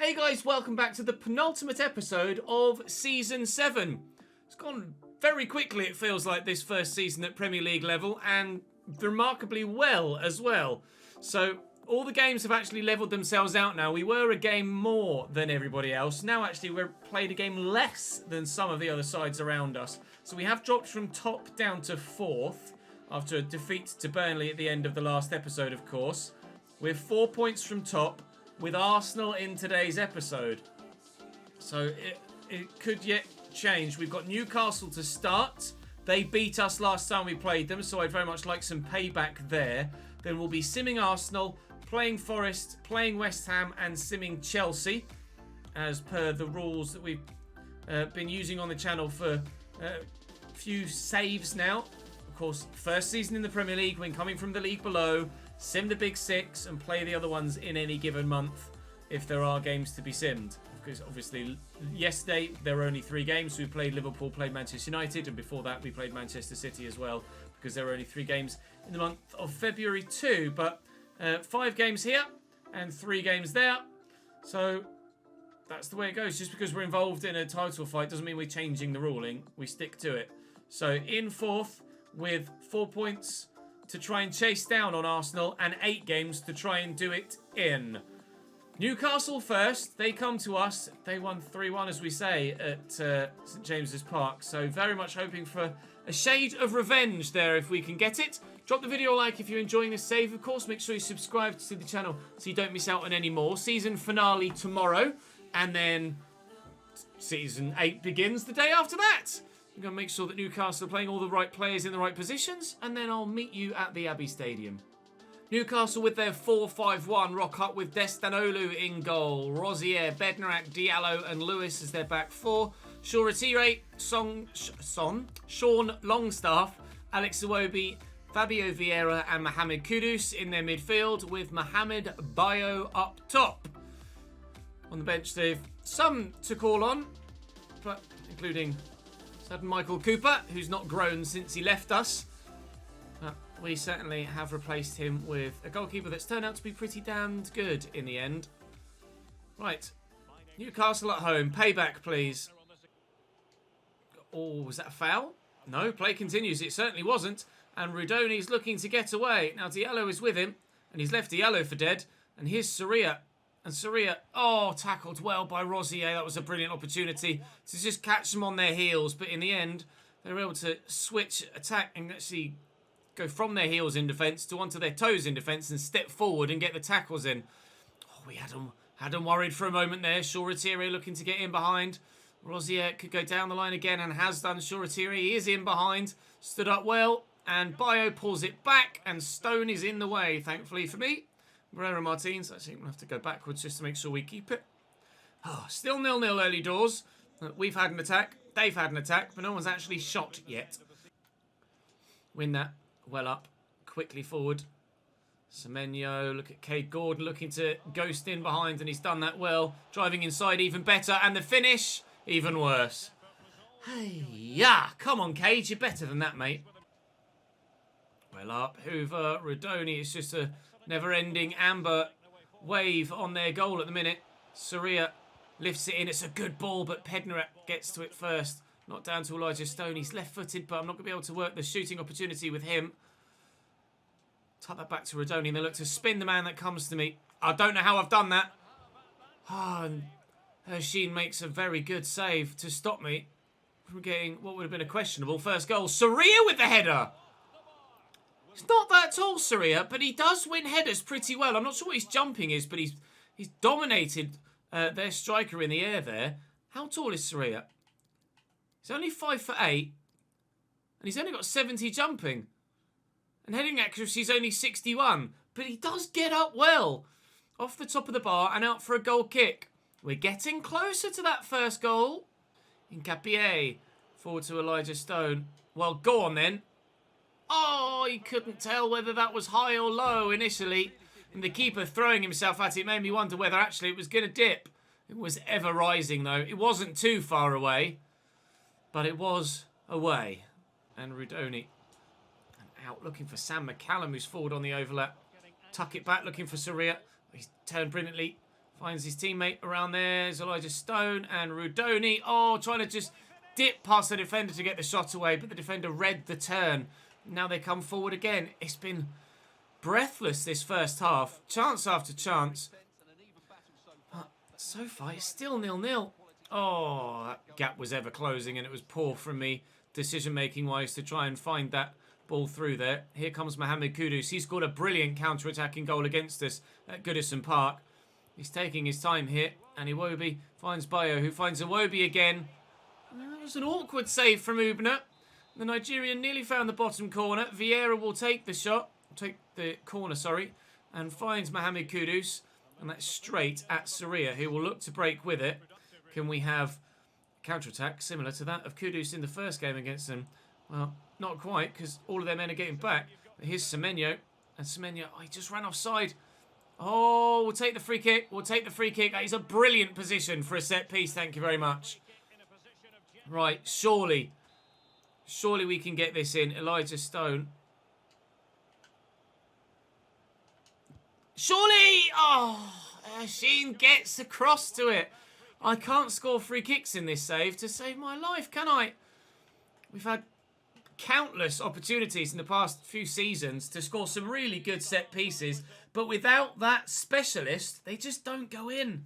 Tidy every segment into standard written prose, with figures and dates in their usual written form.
Hey guys, welcome back to the penultimate episode of Season 7. It's gone very quickly, it feels like, this first season at Premier League level, and remarkably well as well. So, all the games have actually levelled themselves out now. We were a game more than everybody else. Now, actually, we're played a game less than some of the other sides around us. So, we have dropped from top down to 4th, after a defeat to Burnley at the end of the last episode, of course. We're 4 points from top, with Arsenal in today's episode. So it could yet change. We've got Newcastle to start. They beat us last time we played them, so I'd very much like some payback there. Then we'll be simming Arsenal, playing Forest, playing West Ham, and simming Chelsea, as per the rules that we've been using on the channel for a few saves now. Of course, first season in the Premier League when coming from the league below. Sim the big six and play the other ones in any given month if there are games to be simmed. Because obviously yesterday there were only 3 games. We played Liverpool, played Manchester United, and before that we played Manchester City as well, because there were only 3 games in the month of February too. But 5 games here and 3 games there. So that's the way it goes. Just because we're involved in a title fight doesn't mean we're changing the ruling. We stick to it. So in 4th with 4 points to try and chase down on Arsenal, and 8 games to try and do it in. Newcastle first. They come to us. They won 3-1, as we say, at St James's Park. So very much hoping for a shade of revenge there if we can get it. Drop the video a like if you're enjoying this save. Of course, make sure you subscribe to the channel so you don't miss out on any more. Season finale tomorrow. And then Season 8 begins the day after that. I'm going to make sure that Newcastle are playing all the right players in the right positions, and then I'll meet you at the Abbey Stadium. Newcastle with their 4-5-1 rock up with Destanolu in goal. Rosier, Bednarak, Diallo and Lewis as their back 4. Shoretire, Sean Longstaff, Alex Iwobi, Fabio Vieira and Mohamed Kudus in their midfield, with Mohamed Bayo up top. On the bench they've some to call on, but including Michael Cooper, who's not grown since he left us. We certainly have replaced him with a goalkeeper that's turned out to be pretty damned good in the end. Right. Newcastle at home. Payback, please. Oh, was that a foul? No, play continues. It certainly wasn't. And Rudoni's looking to get away. Now Diallo is with him, and he's left Diallo for dead. And here's Soria. And Soria, tackled well by Rosier. That was a brilliant opportunity to just catch them on their heels. But in the end, they were able to switch attack and actually go from their heels in defence to onto their toes in defence and step forward and get the tackles in. Oh, we had them worried for a moment there. Shoretire looking to get in behind. Rosier could go down the line again and has done. Shoretire, he is in behind. Stood up well. And Bayo pulls it back. And Stone is in the way, thankfully for me. Barrera Martins, I think we'll have to go backwards just to make sure we keep it. Still 0-0 early doors. We've had an attack. They've had an attack, but no one's actually shot yet. Win that. Well up. Quickly forward. Semenyo, look at Cade Gordon looking to ghost in behind, and he's done that well. Driving inside even better, and the finish even worse. Hey, yeah, come on, Cade, you're better than that, mate. Well up. Hoover, Rodoni, it's just a never-ending amber wave on their goal at the minute. Soria lifts it in. It's a good ball, but Bednarak gets to it first. Not down to Elijah Stone. He's left-footed, but I'm not going to be able to work the shooting opportunity with him. Tuck that back to Rodoni, and they look to spin the man that comes to me. I don't know how I've done that. And Hersheen makes a very good save to stop me from getting what would have been a questionable first goal. Soria with the header! He's not that tall, Soria, but he does win headers pretty well. I'm not sure what his jumping is, but he's dominated their striker in the air there. How tall is Soria? He's only 5'8", and he's only got 70 jumping. And heading accuracy is only 61, but he does get up well. Off the top of the bar and out for a goal kick. We're getting closer to that first goal. Incapié, forward to Elijah Stone. Well, go on then. Oh, he couldn't tell whether that was high or low initially. And the keeper throwing himself at it made me wonder whether actually it was going to dip. It was ever rising though. It wasn't too far away, but it was away. And Rudoni out looking for Sam McCallum, who's forward on the overlap. Tuck it back looking for Soria. He's turned brilliantly. Finds his teammate around there. There's Elijah Stone and Rudoni. Oh, trying to just dip past the defender to get the shot away, but the defender read the turn. Now they come forward again. It's been breathless this first half. Chance after chance. But so far, it's still 0-0. Oh, that gap was ever closing, and it was poor from me, decision-making wise, to try and find that ball through there. Here comes Mohamed Kudus. He scored a brilliant counter-attacking goal against us at Goodison Park. He's taking his time here, and Iwobi finds Bayo, who finds Iwobi again. That was an awkward save from Ubner. The Nigerian nearly found the bottom corner. Vieira will take the shot, take the corner, sorry, and finds Mohamed Kudus, and that's straight at Saria, who will look to break with it. Can we have counter-attack similar to that of Kudus in the first game against them? Well, not quite, because all of their men are getting back. But here's Semenyo, and Semenyo, oh, he just ran offside. Oh, we'll take the free kick. We'll take the free kick. That is a brilliant position for a set piece. Thank you very much. Right, surely we can get this in. Elijah Stone. Surely! Oh, Sheen gets across to it. I can't score free kicks in this save to save my life, can I? We've had countless opportunities in the past few seasons to score some really good set pieces, but without that specialist, they just don't go in.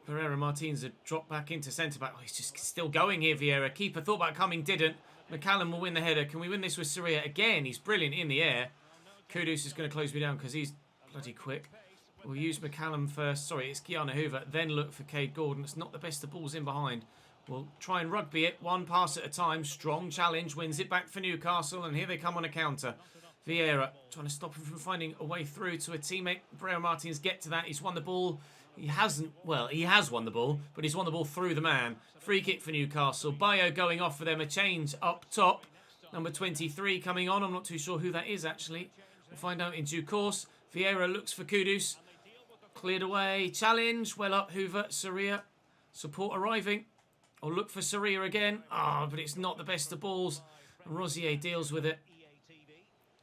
Pereira Martins had dropped back into centre-back. Oh, he's just still going here, Vieira. Keeper thought about coming, didn't. McCallum will win the header. Can we win this with Saria? Again, he's brilliant in the air. Kudus is going to close me down because he's bloody quick. We'll use McCallum first. Sorry, it's Keanu Hoover. Then look for Cade Gordon. It's not the best of balls in behind. We'll try and rugby it. One pass at a time. Strong challenge. Wins it back for Newcastle. And here they come on a counter. Vieira trying to stop him from finding a way through to a teammate. Pereira Martins get to that. He's won the ball. He hasn't, well, he has won the ball, but he's won the ball through the man. Free kick for Newcastle. Bayo going off for them. A change up top. Number 23 coming on. I'm not too sure who that is, actually. We'll find out in due course. Vieira looks for Kudus. Cleared away. Challenge. Well up, Hoover. Saria. Support arriving. Or look for Saria again. Ah, but it's not the best of balls. And Rosier deals with it.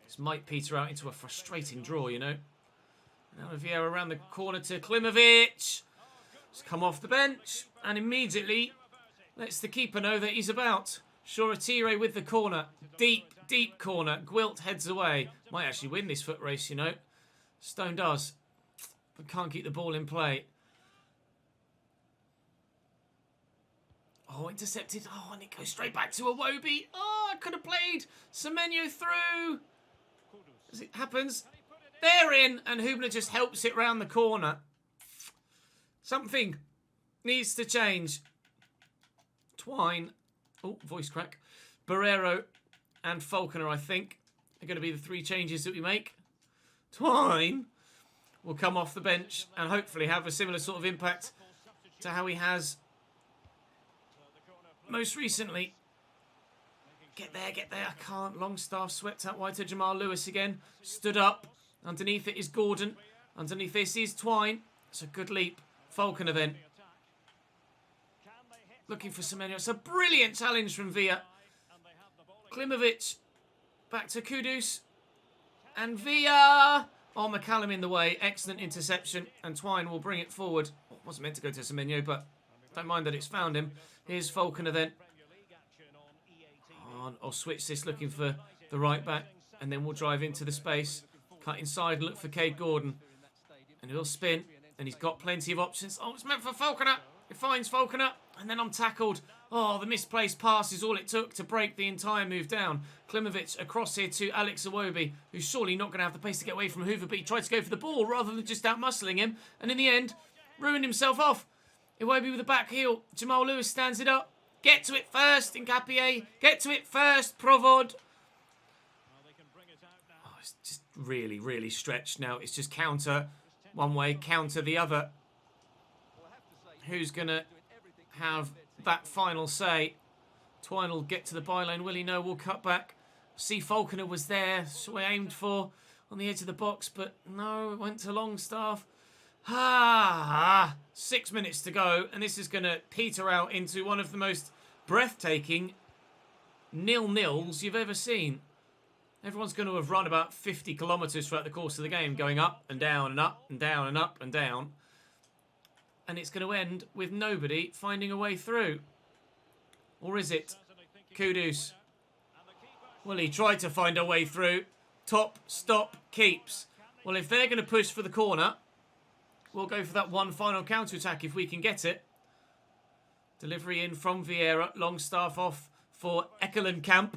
This might peter out into a frustrating draw, you know. Now Vieira around the corner to Klimovic. He's come off the bench and immediately lets the keeper know that he's about. Shoretire with the corner. Deep, deep corner. Gwilt heads away. Might actually win this foot race, you know. Stone does. But can't keep the ball in play. Oh, intercepted. Oh, and it goes straight back to Iwobi. Oh, I could have played Semenyo through. As it happens. They're in, and Hubner just helps it round the corner. Something needs to change. Twine. Oh, voice crack. Barrero and Falconer, I think, are going to be the three changes that we make. Twine will come off the bench and hopefully have a similar sort of impact to how he has most recently. Get there, get there. I can't. Longstaff swept out wide to Jamal Lewis again. Stood up. Underneath it is Gordon. Underneath this is Twine. It's a good leap. Falconer then. Looking for Semenyo. It's a brilliant challenge from Villa. Klimovic. Back to Kudus. And Villa. Oh, McCallum in the way. Excellent interception. And Twine will bring it forward. Oh, wasn't meant to go to Semenyo, but don't mind that it's found him. Here's Falconer then. Oh, I'll switch this looking for the right back. And then we'll drive into the space. Cut inside and look for Cade Gordon. And he'll spin. And he's got plenty of options. Oh, it's meant for Falconer. It finds Falconer. And then I'm tackled. Oh, the misplaced pass is all it took to break the entire move down. Klimovic across here to Alex Iwobi, who's surely not going to have the pace to get away from Hoover, but he tried to go for the ball rather than just out-muscling him. And in the end, ruined himself off. Iwobi with the back heel. Jamal Lewis stands it up. Get to it first, Nkapie. Get to it first, Provod. Oh, it's just really, really stretched now. It's just counter one way, counter the other. Who's going to have that final say? Twine will get to the byline. Will he? No, we'll cut back. See, Falconer was there. So we aimed for on the edge of the box, but no, it went to Longstaff. 6 minutes to go, and this is going to peter out into one of the most breathtaking 0-0s you've ever seen. Everyone's going to have run about 50 kilometres throughout the course of the game, going up and down and up and down and up and down. And it's going to end with nobody finding a way through. Or is it? Kudus. Well, he tried to find a way through. Top, stop, keeps. Well, if they're going to push for the corner, we'll go for that one final counter-attack if we can get it. Delivery in from Vieira. Longstaff off for Ep11.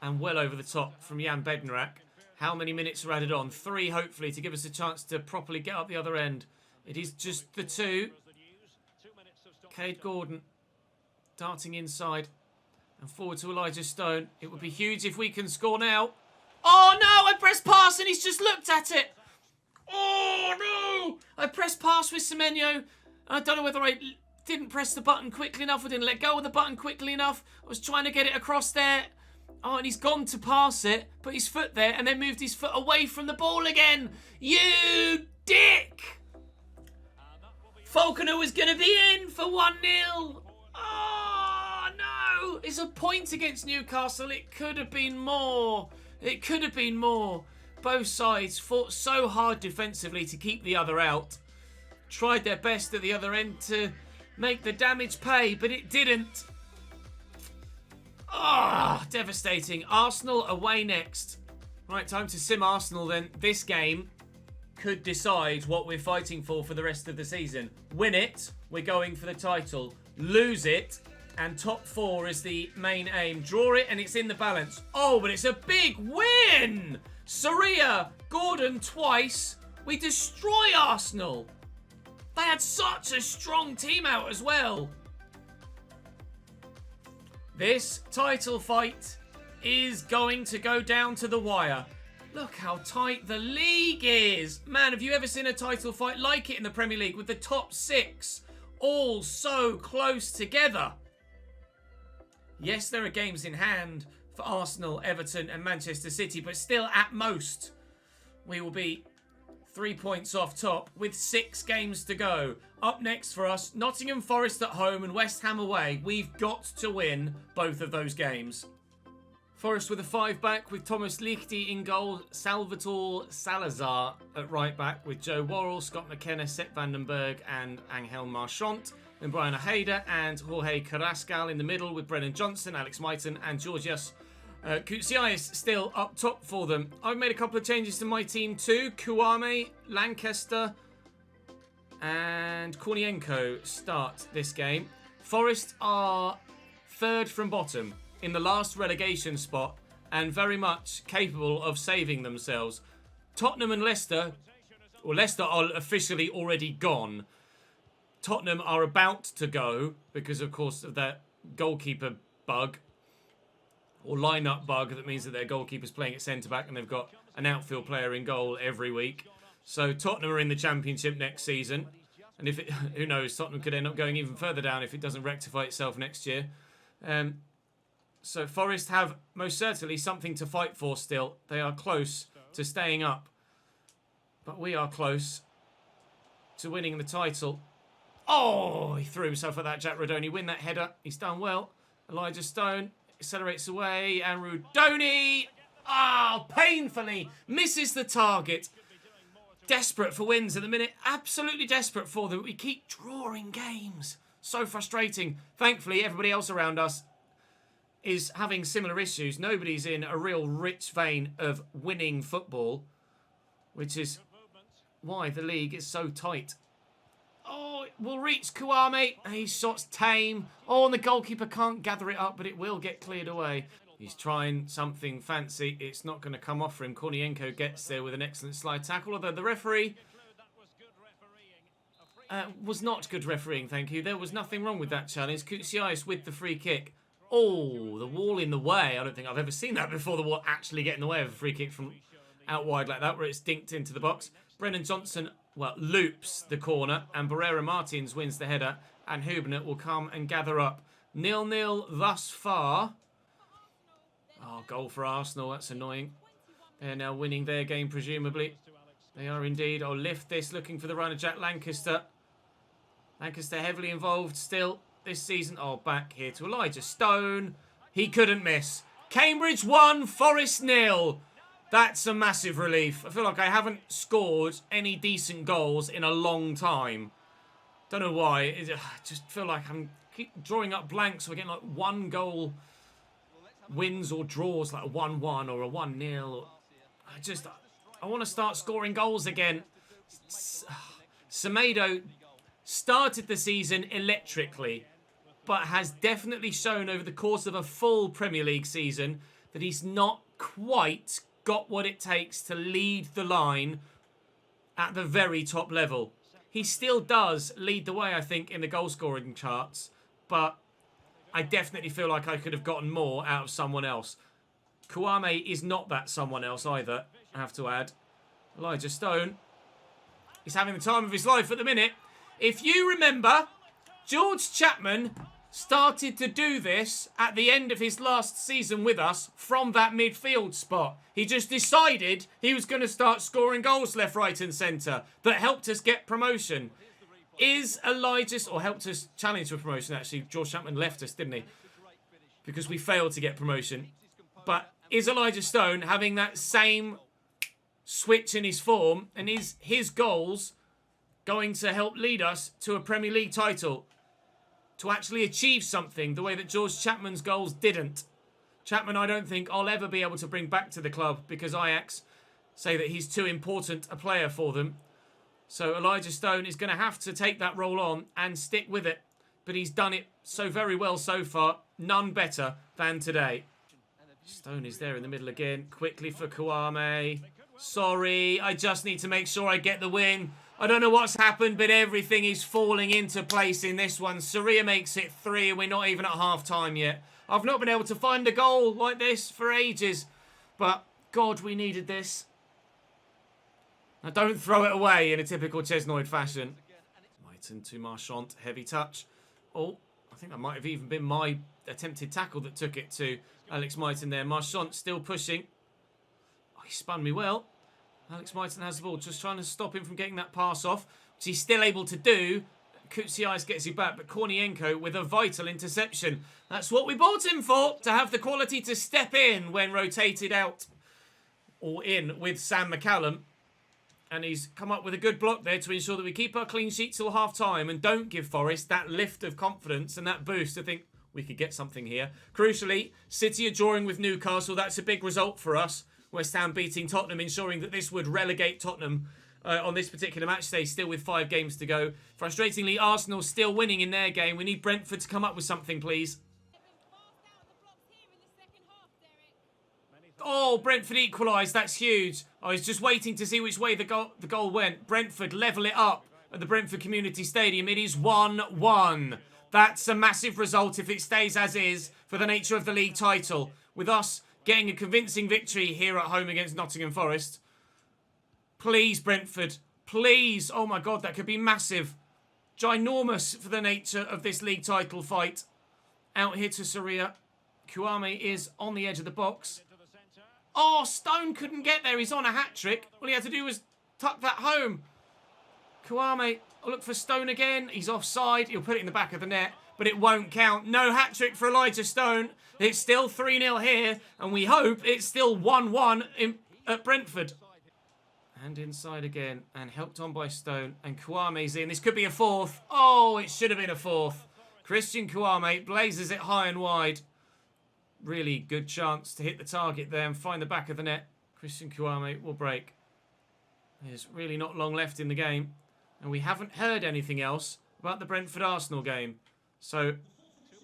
And well over the top from Jan Bednarak. How many minutes are added on? 3, hopefully, to give us a chance to properly get up the other end. It is just the 2. Cade Gordon darting inside and forward to Elijah Stone. It would be huge if we can score now. Oh, no! I pressed pass and he's just looked at it. Oh, no! I pressed pass with Semenyo. I don't know whether I didn't press the button quickly enough or didn't let go of the button quickly enough. I was trying to get it across there. Oh, and he's gone to pass it, put his foot there, and then moved his foot away from the ball again. You dick! Falconer was going to be in for 1-0. Oh, no! It's a point against Newcastle. It could have been more. It could have been more. Both sides fought so hard defensively to keep the other out. Tried their best at the other end to make the damage pay, but it didn't. Ah, oh, devastating. Arsenal away next. Right, time to sim Arsenal then. This game could decide what we're fighting for the rest of the season. Win it, we're going for the title. Lose it, and top 4 is the main aim. Draw it, and it's in the balance. Oh, but it's a big win! Soria, Gordon twice. We destroy Arsenal. They had such a strong team out as well. This title fight is going to go down to the wire. Look how tight the league is. Man, have you ever seen a title fight like it in the Premier League with the top 6 all so close together? Yes, there are games in hand for Arsenal, Everton and Manchester City, but still at most we will be 3 points off top with 6 games to go. Up next for us, Nottingham Forest at home and West Ham away. We've got to win both of those games. Forest with a 5-back with Thomas Lichty in goal, Salvatore Salazar at right back with Joe Worrell, Scott McKenna, Sepp Vandenberg and Angel Marchant. Then Brian Ojeda and Jorge Carrascal in the middle with Brennan Johnson, Alex Maiton and Georgios Koutsias still up top for them. I've made a couple of changes to my team too. Kouame, Lancaster and Kornienko start this game. Forest are 3rd from bottom in the last relegation spot and very much capable of saving themselves. Tottenham and Leicester, or Leicester are officially already gone. Tottenham are about to go because, of course, of that goalkeeper bug or line-up bug that means that their goalkeeper's playing at centre-back and they've got an outfield player in goal every week. So Tottenham are in the Championship next season. And if it, who knows, Tottenham could end up going even further down if it doesn't rectify itself next year. So Forest have most certainly something to fight for still. They are close to staying up. But we are close to winning the title. Oh, he threw himself at that. Jack Rodoni win that header. He's done well. Elijah Stone accelerates away. And Rodoni, painfully misses the target. Desperate for wins at the minute. Absolutely desperate for them. We keep drawing games. So frustrating. Thankfully, everybody else around us is having similar issues. Nobody's in a real rich vein of winning football, which is why the league is so tight. Oh, it will reach Kouame. His shot's tame. Oh, and the goalkeeper can't gather it up, but it will get cleared away. He's trying something fancy. It's not going to come off for him. Kornienko gets there with an excellent slide tackle, although the referee was not good refereeing, thank you. There was nothing wrong with that challenge. Koutsias with the free kick. Oh, the wall in the way. I don't think I've ever seen that before, the wall actually get in the way of a free kick from out wide like that, where it's dinked into the box. Brennan Johnson, loops the corner, and Barrera Martins wins the header, and Hubner will come and gather up. 0-0 thus far. Oh, goal for Arsenal. That's annoying. They're now winning their game, presumably. They are indeed. I'll lift this, looking for the runner, Jack Lancaster. Lancaster heavily involved still this season. Oh, back here to Elijah Stone. He couldn't miss. Cambridge 1, Forest 0. That's a massive relief. I feel like I haven't scored any decent goals in a long time. Don't know why. I just feel like I'm keep drawing up blanks. So we're getting like 1 goal wins or draws, like a 1-1 or a 1-0. I want to start scoring goals again. Semedo started the season electrically, but has definitely shown over the course of a full Premier League season that he's not quite got what it takes to lead the line at the very top level. He still does lead the way, I think, in the goal-scoring charts, but I definitely feel like I could have gotten more out of someone else. Kouame is not that someone else either, I have to add. Elijah Stone is having the time of his life at the minute. If you remember, George Chapman started to do this at the end of his last season with us from that midfield spot. He just decided he was going to start scoring goals left, right and centre that helped us get promotion. Is Elijah, or helped us challenge for promotion actually. George Chapman left us, didn't he? Because we failed to get promotion. But is Elijah Stone having that same switch in his form, and is his goals going to help lead us to a Premier League title? To actually achieve something the way that George Chapman's goals didn't. Chapman, I don't think I'll ever be able to bring back to the club because Ajax say that he's too important a player for them. So Elijah Stone is going to have to take that role on and stick with it. But he's done it so very well so far. None better than today. Stone is there in the middle again. Quickly for Kouame. Sorry, I just need to make sure I get the win. I don't know what's happened, but everything is falling into place in this one. Soria makes it 3, and we're not even at half-time yet. I've not been able to find a goal like this for ages. But, God, we needed this. Now, don't throw it away in a typical Chesnoid fashion. Mighton to Marchand. Heavy touch. Oh, I think that might have even been my attempted tackle that took it to Alex Mighton there. Marchand still pushing. Oh, he spun me well. Alex Mighton has the ball, just trying to stop him from getting that pass off, which he's still able to do. Koutsias gets you back, but Kornienko with a vital interception. That's what we bought him for, to have the quality to step in when rotated out or in with Sam McCallum. And he's come up with a good block there to ensure that we keep our clean sheet till half-time and don't give Forest that lift of confidence and that boost to think we could get something here. Crucially, City are drawing with Newcastle. That's a big result for us. West Ham beating Tottenham, ensuring that this would relegate Tottenham on this particular match day, still with 5 games to go. Frustratingly, Arsenal still winning in their game. We need Brentford to come up with something, please. Oh, Brentford equalised. That's huge. I was just waiting to see which way the goal went. Brentford level it up at the Brentford Community Stadium. It is 1-1. That's a massive result if it stays as is for the nature of the league title. With us getting a convincing victory here at home against Nottingham Forest. Please, Brentford. Please. Oh, my God, that could be massive. Ginormous for the nature of this league title fight. Out here to Soria. Kouame is on the edge of the box. Oh, Stone couldn't get there. He's on a hat-trick. All he had to do was tuck that home. Kouame, I'll look for Stone again. He's offside. He'll put it in the back of the net, but it won't count. No hat-trick for Elijah Stone. It's still 3-0 here, and we hope it's still 1-1 at Brentford. And inside again, and helped on by Stone, and Kouame's in. This could be a 4th. Oh, it should have been a 4th. Christian Kouame blazes it high and wide. Really good chance to hit the target there and find the back of the net. Christian Kouame will break. There's really not long left in the game, and we haven't heard anything else about the Brentford-Arsenal game. So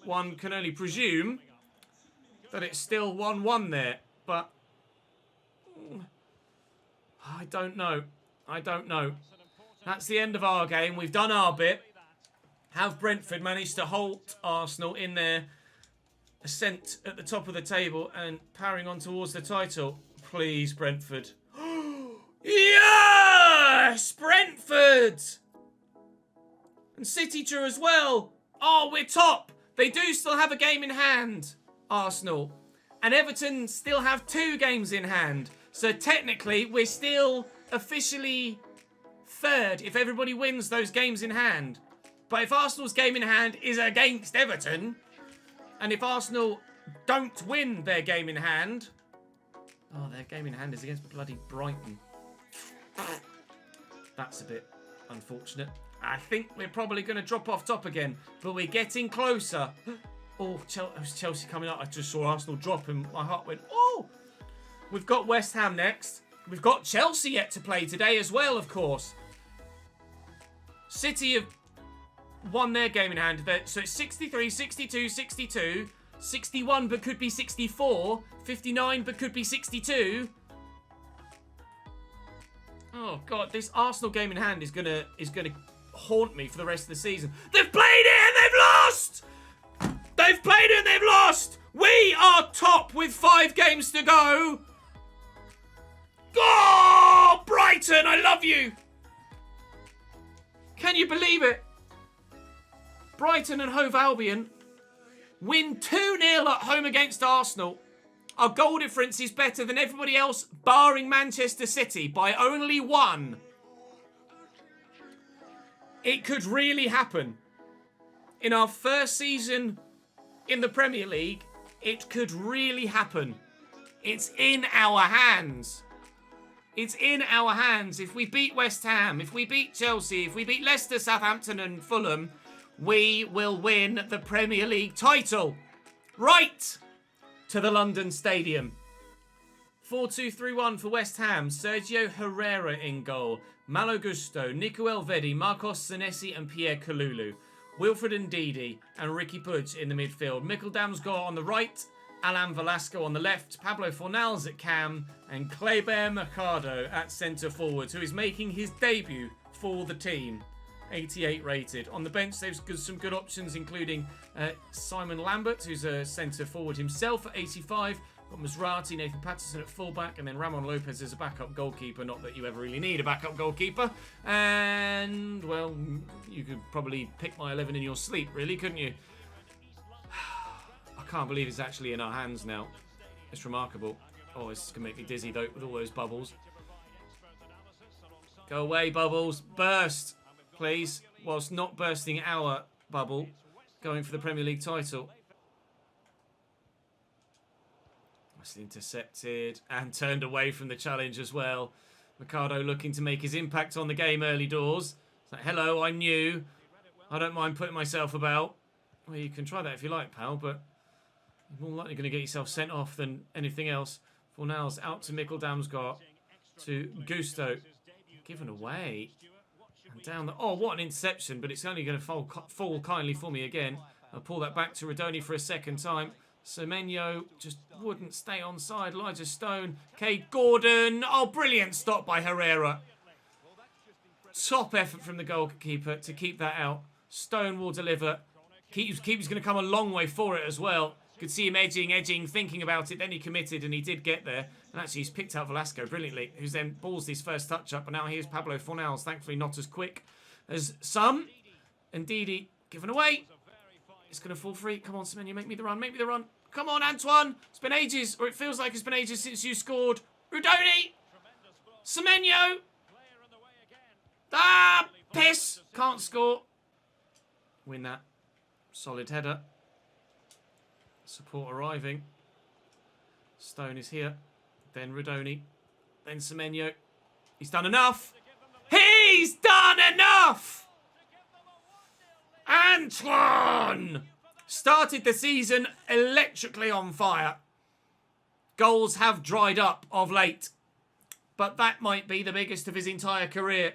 one can only presume that it's still 1-1 there, but I don't know. I don't know. That's the end of our game. We've done our bit. Have Brentford managed to halt Arsenal in their ascent at the top of the table and powering on towards the title? Please, Brentford. Yes! Brentford! And City drew as well. Oh, we're top. They do still have a game in hand, Arsenal. And Everton still have 2 games in hand. So technically, we're still officially 3rd if everybody wins those games in hand. But if Arsenal's game in hand is against Everton, and if Arsenal don't win their game in hand... Oh, their game in hand is against bloody Brighton. That's a bit unfortunate. I think we're probably going to drop off top again, but we're getting closer. Oh, Chelsea coming up. I just saw Arsenal drop and my heart went, oh! We've got West Ham next. We've got Chelsea yet to play today as well, of course. City have won their game in hand. So it's 63, 62, 62, 61 but could be 64, 59 but could be 62. Oh god, this Arsenal game in hand is gonna haunt me for the rest of the season. They've played it and they've lost! They've played it and they've lost! We are top with 5 games to go! Oh, Brighton, I love you! Can you believe it? Brighton and Hove Albion win 2-0 at home against Arsenal. Our goal difference is better than everybody else, barring Manchester City, by only 1. It could really happen. In our first season in the Premier League, it could really happen. It's in our hands. It's in our hands. If we beat West Ham, if we beat Chelsea, if we beat Leicester, Southampton and Fulham, we will win the Premier League title. Right to the London Stadium. 4-2-3-1 for West Ham. Sergio Herrera in goal. Malo Gusto, Nico Elvedi, Marcos Senesi and Pierre Kalulu. Wilfred Ndidi and Ricky Puig in the midfield. Mikkel Damsgaard on the right. Alan Velasco on the left. Pablo Fornals at cam. And Kleber Mercado at centre forward, who is making his debut for the team. 88 rated. On the bench, there's some good options, including Simon Lambert, who's a centre forward himself at 85. Got Masrati, Nathan Patterson at fullback, and then Ramon Lopez as a backup goalkeeper. Not that you ever really need a backup goalkeeper. And, well, you could probably pick my 11 in your sleep, really, couldn't you? I can't believe it's actually in our hands now. It's remarkable. Oh, this is going to make me dizzy, though, with all those bubbles. Go away, bubbles. Burst, please. Whilst not bursting our bubble. Going for the Premier League title. Nicely intercepted and turned away from the challenge as well. Mercado looking to make his impact on the game early doors. It's like, hello, I'm new. I don't mind putting myself about. Well, you can try that if you like, pal, but you're more likely going to get yourself sent off than anything else. Fornals out to Mikkel Damsgaard. To Gusto. Given away. And down the... Oh, what an interception, but it's only going to fall kindly for me again. I'll pull that back to Redoni for a second time. Semenyo just wouldn't stay on side. Elijah Stone. Cade Gordon. Oh, brilliant stop by Herrera. Top effort from the goalkeeper to keep that out. Stone will deliver. Keeper's going to come a long way for it as well. Could see him edging, thinking about it. Then he committed and he did get there. And actually he's picked out Velasco brilliantly, who's then balls his first touch up. And now here's Pablo Fornals. Thankfully not as quick as some. And Ndidi given away. It's going to fall free. Come on, Semenyo, make me the run. Make me the run. Come on, Antoine. It's been ages, or it feels like it's been ages since you scored. Rudoni. Semenyo. Ah, piss. Can't score. Win that. Solid header. Support arriving. Stone is here. Then Rudoni. Then Semenyo. He's done enough. He's done enough. Antoine started the season electrically on fire. Goals have dried up of late, but that might be the biggest of his entire career.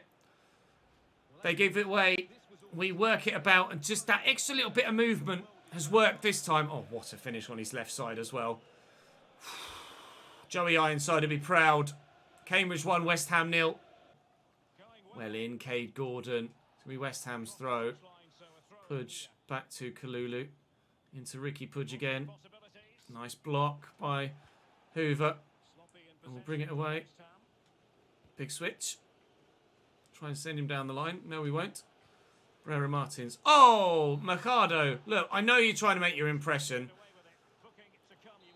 They give it away. We work it about, and just that extra little bit of movement has worked this time. Oh, what a finish on his left side as well. Joey Ironside will be proud. Cambridge 1, West Ham 0. Well in, Cade Gordon. It's going to be West Ham's throw. Puig back to Kalulu. Into Ricky Puig again. Nice block by Hoover. And we'll bring it away. Big switch. Try and send him down the line. No, we won't. Brera Martins. Oh, Mercado. Look, I know you're trying to make your impression.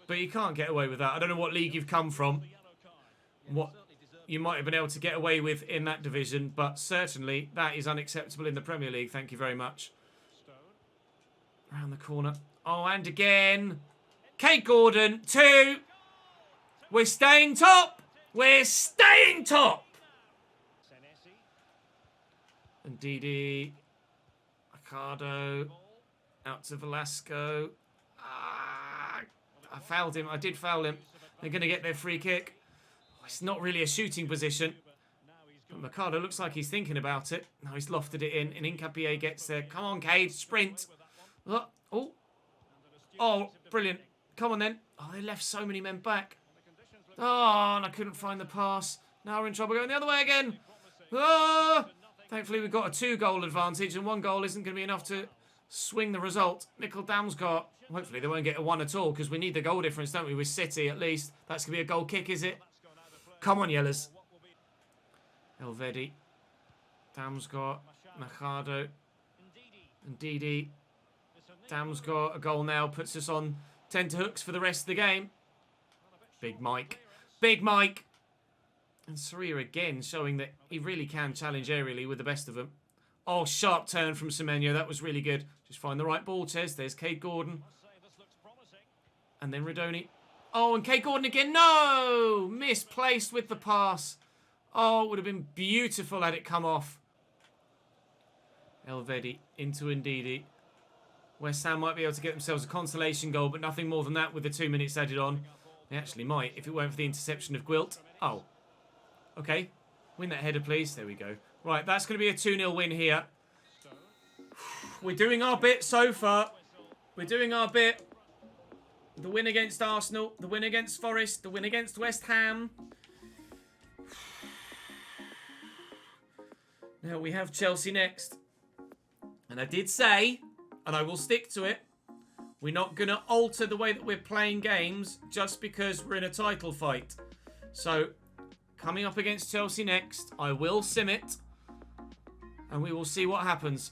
But you can't get away with that. I don't know what league you've come from. What you might have been able to get away with in that division. But certainly that is unacceptable in the Premier League. Thank you very much. Around the corner. Oh, and again. Cade Gordon, 2. We're staying top. We're staying top. And Didi. Ricardo. Out to Velasco. I fouled him. I did foul him. They're going to get their free kick. It's not really a shooting position. But Ricardo looks like he's thinking about it. Now he's lofted it in. And Hincapié gets there. Come on, Cade. Sprint. Oh. Oh, brilliant. Come on then. Oh, they left so many men back. Oh, and I couldn't find the pass. Now we're in trouble going the other way again. Oh! Thankfully, we've got a 2-goal advantage, and 1 goal isn't going to be enough to swing the result. Mikkel Damsgaard. Hopefully, they won't get a 1 at all, because we need the goal difference, don't we, with City at least. That's going to be a goal kick, is it? Come on, Yellers. Elvedi. Damsgaard. Machado. And Didi. Damsgaard, a goal now, puts us on tenterhooks for the rest of the game. Big Mike. Big Mike. And Soria again showing that he really can challenge aerially with the best of them. Oh, sharp turn from Semenyo. That was really good. Just find the right ball, Ches. There's Cade Gordon. And then Redoni. Oh, and Cade Gordon again. No! Misplaced with the pass. Oh, it would have been beautiful had it come off. Elvedi into Ndidi. West Ham might be able to get themselves a consolation goal, but nothing more than that with the 2 minutes added on. They actually might, if it weren't for the interception of Gwilt. Oh. Okay. Win that header, please. There we go. Right, that's going to be a 2-0 win here. We're doing our bit so far. We're doing our bit. The win against Arsenal. The win against Forest. The win against West Ham. Now we have Chelsea next. And I did say, and I will stick to it, we're not going to alter the way that we're playing games just because we're in a title fight. So, coming up against Chelsea next, I will sim it. And we will see what happens.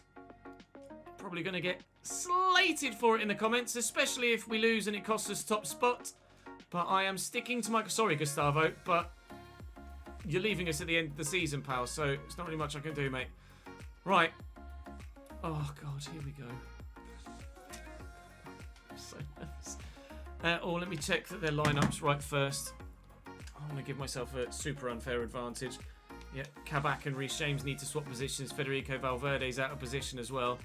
Probably going to get slated for it in the comments, especially if we lose and it costs us top spot. But I am sticking to my... Sorry, Gustavo, but you're leaving us at the end of the season, pal. So, it's not really much I can do, mate. Right. Oh, God, here we go. I'm so nervous. Let me check that their lineup's right first. I'm going to give myself a super unfair advantage. Yeah, Kabak and Reece James need to swap positions. Federico Valverde's out of position as well.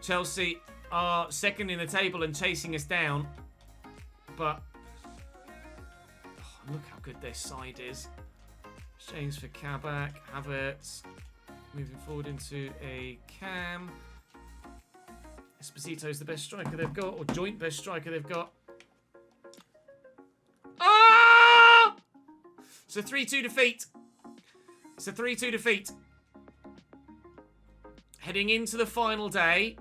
Chelsea are second in the table and chasing us down. But look how good their side is. James for Kabak. Havertz moving forward into a Cam. Esposito's the best striker they've got, or joint best striker they've got. Ah! It's a 3-2 defeat. It's a 3-2 defeat. Heading into the final day,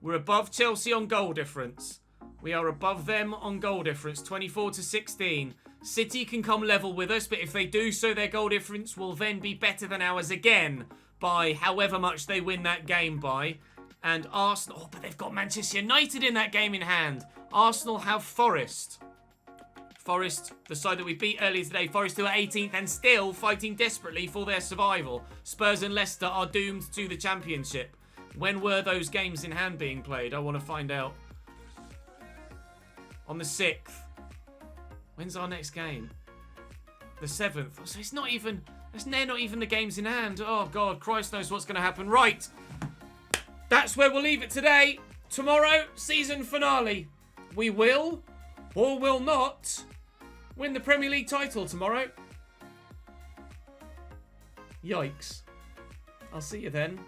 we're above Chelsea on goal difference. We are above them on goal difference, 24-16. City can come level with us, but if they do so, their goal difference will then be better than ours again by however much they win that game by. And Arsenal... Oh, but they've got Manchester United in that game in hand. Arsenal have Forest. Forest, the side that we beat earlier today. Forest who are 18th and still fighting desperately for their survival. Spurs and Leicester are doomed to the Championship. When were those games in hand being played? I want to find out. On the 6th. When's our next game? The 7th. So it's not even... They're not even the games in hand. Oh, God. Christ knows what's going to happen. Right. That's where we'll leave it today. Tomorrow, season finale. We will, or will not, win the Premier League title tomorrow. Yikes. I'll see you then.